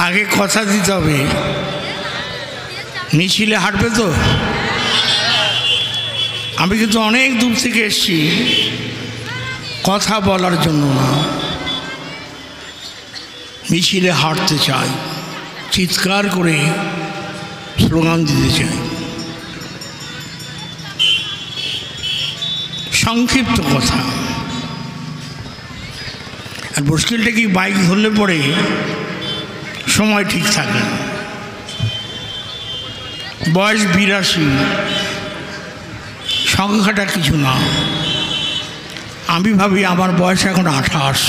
আগে কথা দিতে হবে, মিছিলে হাঁটবে তো। আমি কিন্তু অনেক দূর থেকে এসেছি কথা বলার জন্য না, মিছিলে হাঁটতে চাই, চিৎকার করে স্লোগান দিতে চাই। সংক্ষিপ্ত কথা। আর মুশকিলটা কি, বাইক ধরলে পরে সময় ঠিক থাকে। বয়স 82, সংখ্যাটা কিছু না। আমি ভাবি আমার বয়স এখন 28,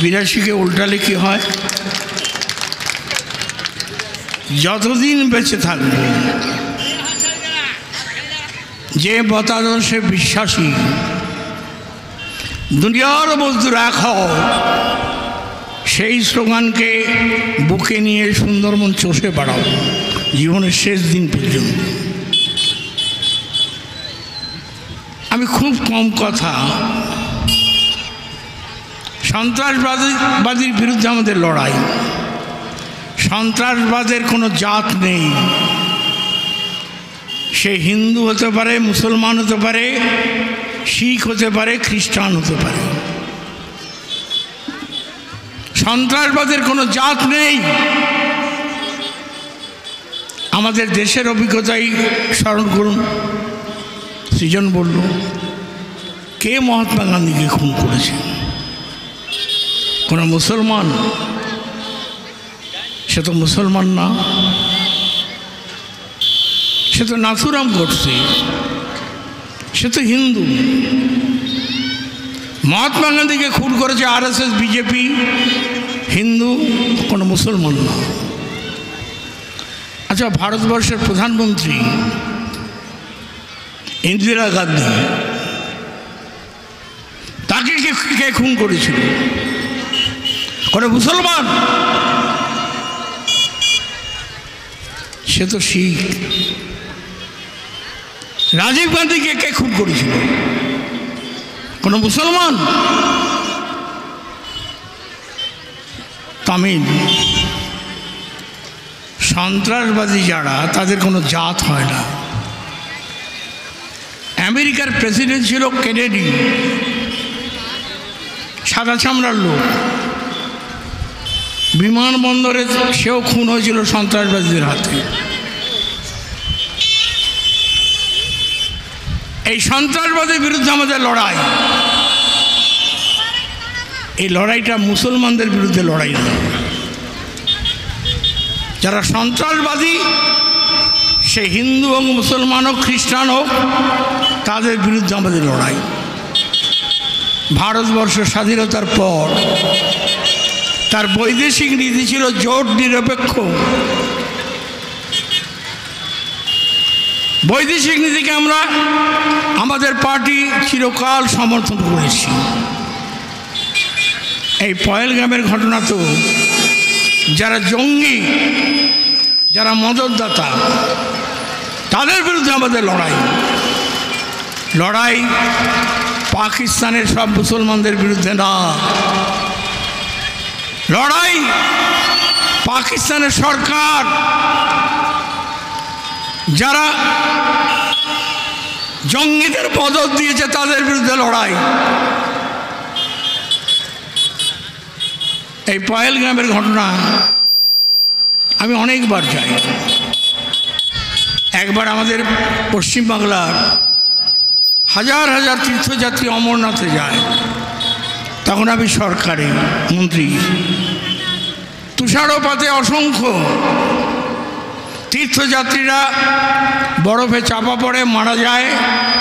82কে উল্টালে কি হয়? যতদিন বেঁচে থাকবে, যে মতাদর্শে বিশ্বাসী, দুনিয়ার মজদুর এক হও, সেই স্লোগানকে বুকে নিয়ে সুন্দরবন চষে বেড়াও জীবনের শেষ দিন পর্যন্ত। আমি খুব কম কথা। সন্ত্রাসবাদীর বিরুদ্ধে আমাদের লড়াই। সন্ত্রাসবাদের কোনো জাত নেই। সে হিন্দু হতে পারে, মুসলমান হতে পারে, শিখ হতে পারে, খ্রিস্টান হতে পারে। সন্ত্রাসবাদের কোনো জাত নেই। আমাদের দেশের অভিজ্ঞতাই স্মরণ করুন। সৃজন বলল, কে মহাত্মা গান্ধীকে খুন করেছে? কোনো মুসলমান? সে তো মুসলমান না, সে তো নাথুরাম গডসে, সে তো হিন্দু। মহাত্মা গান্ধীকে খুন করেছে আরএসএস, বিজেপি, হিন্দু, কোনো মুসলমান না। আচ্ছা, ভারতবর্ষের প্রধানমন্ত্রী ইন্দিরা গান্ধী, তাকে কে খুন করেছিল? কোনো মুসলমান? সে তো শিখ। রাজীব গান্ধীকে কে খুন করেছিল? কোনো মুসলমান? তামিল। সন্ত্রাসবাদী যারা, তাদের কোনো জাত হয় না। আমেরিকার প্রেসিডেন্ট ছিল কেনেডি, সাদা চামড়ার লোক। বিমানবন্দরে সেও খুন হয়েছিল সন্ত্রাসবাদীদের হাতে। এই সন্ত্রাসবাদের বিরুদ্ধে আমাদের লড়াই। এই লড়াইটা মুসলমানদের বিরুদ্ধে লড়াই না। যারা সন্ত্রাসবাদী, সে হিন্দু হোক, মুসলমান হোক, খ্রিস্টান হোক, তাদের বিরুদ্ধে আমাদের লড়াই। ভারতবর্ষ স্বাধীনতার পর তার বৈদেশিক নীতি ছিল জোট নিরপেক্ষ। বৈদেশিক নীতিকে আমরা, আমাদের পার্টি চিরকাল সমর্থন করেছি। এই পহেলগামের ঘটনা তো, যারা জঙ্গি, যারা মদতদাতা, তাদের বিরুদ্ধে আমাদের লড়াই। লড়াই পাকিস্তানের সব মুসলমানদের বিরুদ্ধে না। লড়াই পাকিস্তানের সরকার, যারা জঙ্গিদের মদত দিয়েছে, তাদের বিরুদ্ধে লড়াই। এই পহেলগামের ঘটনা আমি অনেকবার যাই। একবার আমাদের পশ্চিমবাংলার হাজার হাজার তীর্থযাত্রী অমরনাথে যায়, তখন আমি সরকারি মন্ত্রী। তুষারপাতে অসংখ্য তীর্থযাত্রীরা বরফে চাপা পড়ে মারা যায়,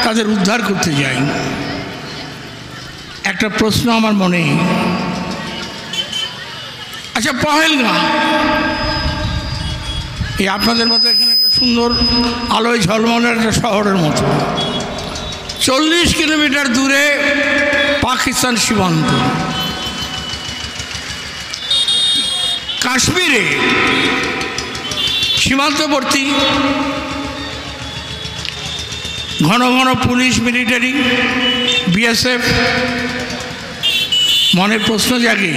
তাদের উদ্ধার করতে যাই। একটা প্রশ্ন আমার মনে, আচ্ছা পহেলগাম, এই আপনাদের মতো এখানে একটা সুন্দর আলোয় ঝলমলের একটা শহরের মতো, 40 কিলোমিটার দূরে পাকিস্তান সীমান্ত। কাশ্মীরে সীমান্তবর্তী ঘন ঘন পুলিশ, মিলিটারি, বিএসএফ। মনে প্রশ্ন জাগে,